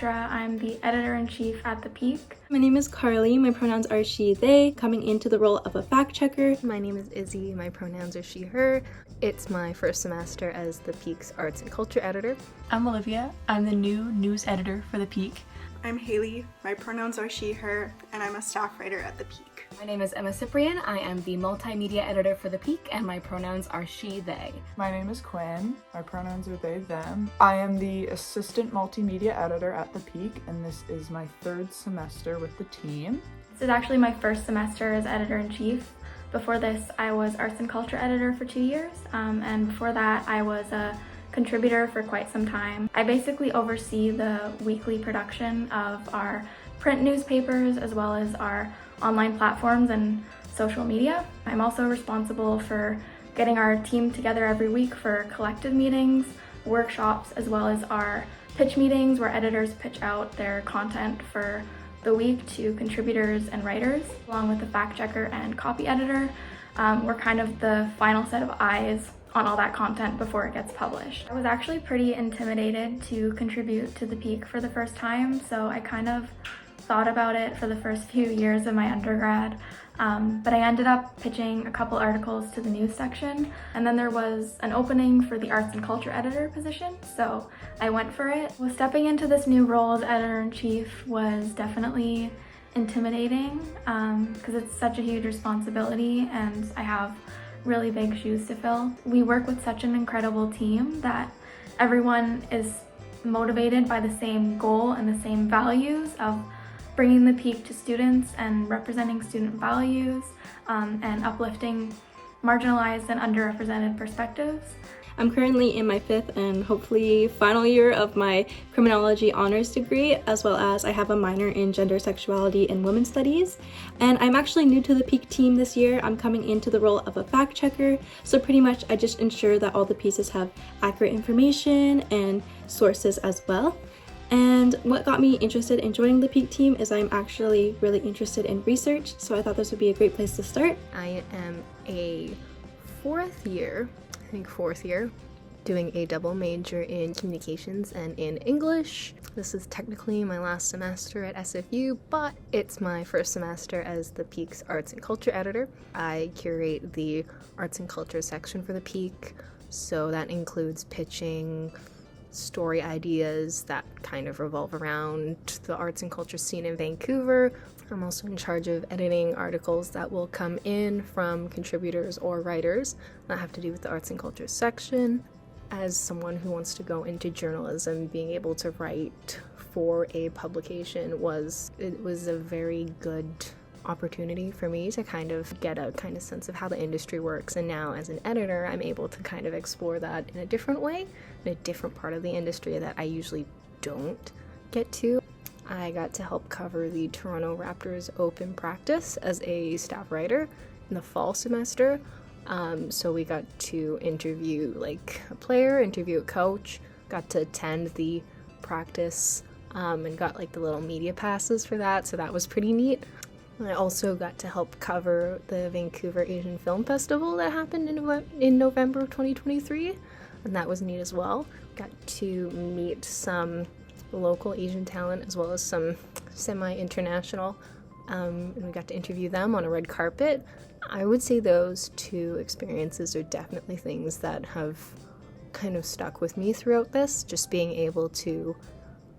Petra. I'm the editor-in-chief at The Peak. My name is Carly. My pronouns are she, they, coming into the role of a fact checker. My name is Izzy. My pronouns are she, her. It's my first semester as The Peak's arts and culture editor. I'm Olivia. I'm the new news editor for The Peak. I'm Hailey. My pronouns are she, her, and I'm a staff writer at The Peak. My name is Ciprian. I am the multimedia editor for The Peak, and my pronouns are she, they. My name is Quinn. My pronouns are they, them. I am the assistant multimedia editor at The Peak, and this is my third semester with the team. This is actually my first semester as editor-in-chief. Before this, I was arts and culture editor for 2 years, and before that, I was a contributor for quite some time. I basically oversee the weekly production of our print newspapers as well as our online platforms and social media. I'm also responsible for getting our team together every week for collective meetings, workshops, as well as our pitch meetings where editors pitch out their content for the week to contributors and writers, along with the fact checker and copy editor. We're kind of the final set of eyes on all that content before it gets published. I was actually pretty intimidated to contribute to The Peak for the first time, so I kind of thought about it for the first few years of my undergrad, but I ended up pitching a couple articles to the news section, and then there was an opening for the arts and culture editor position, so I went for it. Well, stepping into this new role as editor-in-chief was definitely intimidating because it's such a huge responsibility and I have really big shoes to fill. We work with such an incredible team that everyone is motivated by the same goal and the same values of bringing The Peak to students and representing student values and uplifting marginalized and underrepresented perspectives. I'm currently in my 5th and hopefully final year of my criminology honors degree, as well as I have a minor in gender, sexuality, and women's studies. And I'm actually new to the Peak team this year. I'm coming into the role of a fact checker, so pretty much I just ensure that all the pieces have accurate information and sources as well. And what got me interested in joining the Peak team is I'm actually really interested in research, so I thought this would be a great place to start. I am a fourth year, doing a double major in communications and in English. This is technically my last semester at SFU, but it's my first semester as the Peak's arts and culture editor. I curate the arts and culture section for the Peak, so that includes pitching story ideas that kind of revolve around the arts and culture scene in Vancouver. I'm also in charge of editing articles that will come in from contributors or writers that have to do with the arts and culture section. As someone who wants to go into journalism, being able to write for a publication was a very good opportunity for me to kind of get a kind of sense of how the industry works, and now as an editor I'm able to kind of explore that in a different way, in a different part of the industry that I usually don't get to. I got to help cover the Toronto Raptors open practice as a staff writer in the fall semester, so we got to interview like a player, interview a coach, got to attend the practice and got like the little media passes for that, so that was pretty neat. I also got to help cover the Vancouver Asian Film Festival that happened in November of 2023, and that was neat as well. Got to meet some local Asian talent as well as some semi-international, and we got to interview them on a red carpet. I would say those two experiences are definitely things that have kind of stuck with me throughout this, just being able to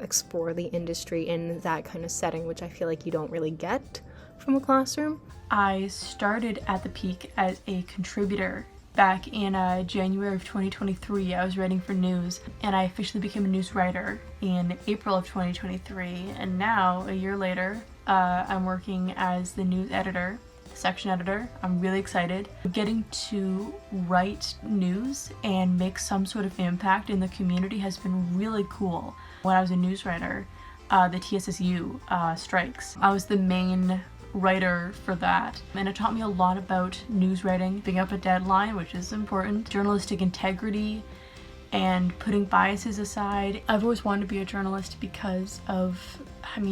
explore the industry in that kind of setting, which I feel like you don't really get from a classroom. I started at The Peak as a contributor back in January of 2023. I was writing for news, and I officially became a news writer in April of 2023, and now, a year later, I'm working as the news editor, section editor. I'm really excited. Getting to write news and make some sort of impact in the community has been really cool. When I was a news writer, the TSSU strikes, I was the main writer for that, and it taught me a lot about news writing, being up a deadline, which is important, journalistic integrity, and putting biases aside. I've always wanted to be a journalist because of,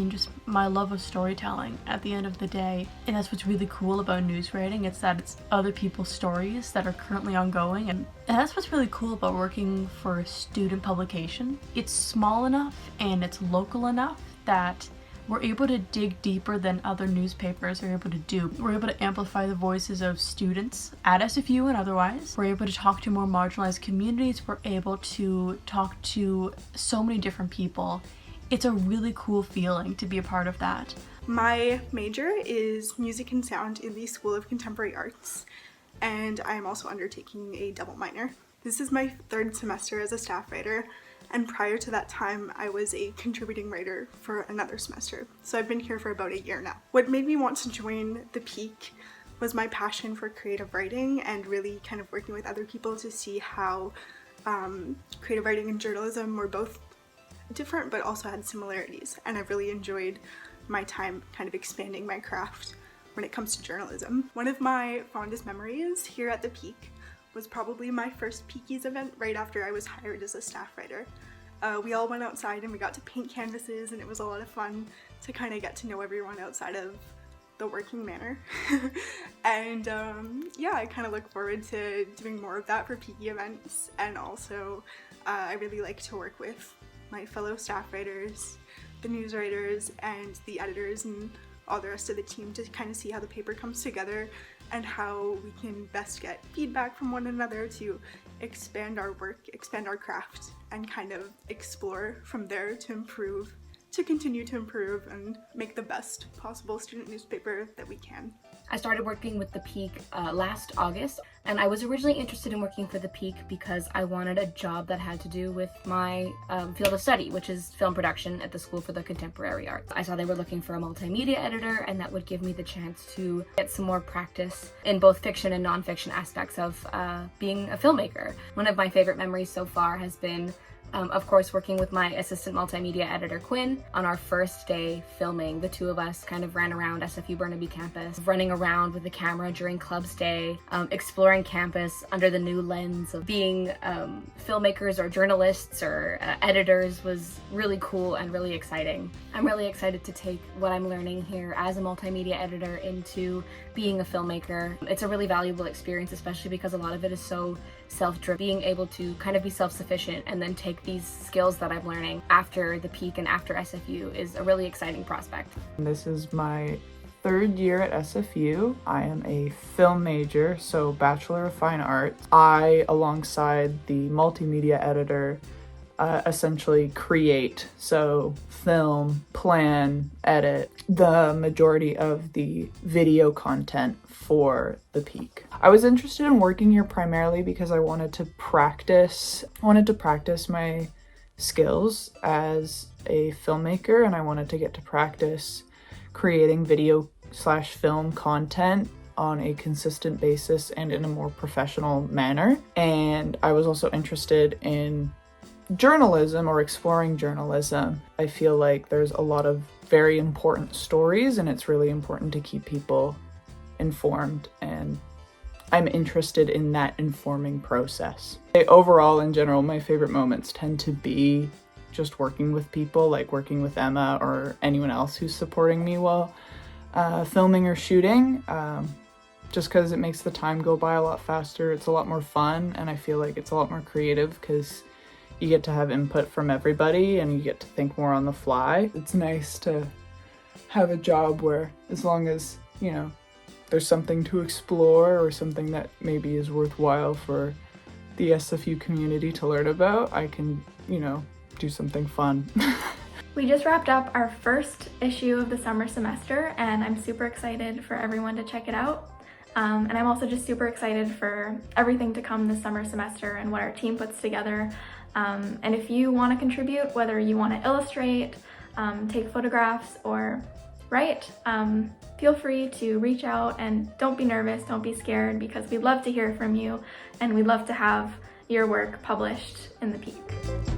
just my love of storytelling at the end of the day. And that's what's really cool about news writing. It's that it's other people's stories that are currently ongoing. And that's what's really cool about working for a student publication. It's small enough and it's local enough that we're able to dig deeper than other newspapers are able to do. We're able to amplify the voices of students at SFU and otherwise. We're able to talk to more marginalized communities. We're able to talk to so many different people. It's a really cool feeling to be a part of that. My major is music and sound in the School of Contemporary Arts, and I am also undertaking a double minor. This is my third semester as a staff writer, and prior to that time I was a contributing writer for another semester, so I've been here for about a year now. What made me want to join The Peak was my passion for creative writing and really kind of working with other people to see how creative writing and journalism were both different but also had similarities, and I've really enjoyed my time kind of expanding my craft when it comes to journalism. One of my fondest memories here at The Peak was probably my first Peakies event right after I was hired as a staff writer. We all went outside and we got to paint canvases, and it was a lot of fun to kind of get to know everyone outside of the working manor. And yeah, I kind of look forward to doing more of that for Peaky events, and also I really like to work with my fellow staff writers, the news writers, and the editors and all the rest of the team to kind of see how the paper comes together and how we can best get feedback from one another to expand our work, expand our craft, and kind of explore from there to improve, to continue to improve and make the best possible student newspaper that we can. I started working with The Peak last August, and I was originally interested in working for The Peak because I wanted a job that had to do with my field of study, which is film production at the School for the Contemporary Arts. I saw they were looking for a multimedia editor, and that would give me the chance to get some more practice in both fiction and nonfiction aspects of being a filmmaker. One of my favorite memories so far has been of course, working with my assistant multimedia editor, Quinn, on our first day filming. The two of us kind of ran around SFU Burnaby campus, running around with the camera during clubs day, exploring campus under the new lens of being filmmakers or journalists or editors was really cool and really exciting. I'm really excited to take what I'm learning here as a multimedia editor into being a filmmaker. It's a really valuable experience, especially because a lot of it is so self-driven. Being able to kind of be self-sufficient and then take these skills that I'm learning after The Peak and after SFU is a really exciting prospect. This is my third year at SFU. I am a film major, so Bachelor of Fine Arts. I, alongside the multimedia editor, essentially create, so film, plan, edit the majority of the video content for The Peak. I was interested in working here primarily because I wanted to practice my skills as a filmmaker, and I wanted to get to practice creating video/film content on a consistent basis and in a more professional manner. And I was also interested in journalism or exploring journalism. I feel like there's a lot of very important stories, and it's really important to keep people informed, and I'm interested in that informing process. Overall, in general, my favorite moments tend to be just working with people, like working with Emma or anyone else who's supporting me while filming or shooting, just because it makes the time go by a lot faster. It's a lot more fun, and I feel like it's a lot more creative because you get to have input from everybody and you get to think more on the fly. It's nice to have a job where, as long as, you know, there's something to explore or something that maybe is worthwhile for the SFU community to learn about, I can, you know, do something fun. We just wrapped up our first issue of the summer semester, and I'm super excited for everyone to check it out. And I'm also just super excited for everything to come this summer semester and what our team puts together. And if you want to contribute, whether you want to illustrate, take photographs, or write, feel free to reach out, and don't be nervous, don't be scared, because we'd love to hear from you and we'd love to have your work published in The Peak.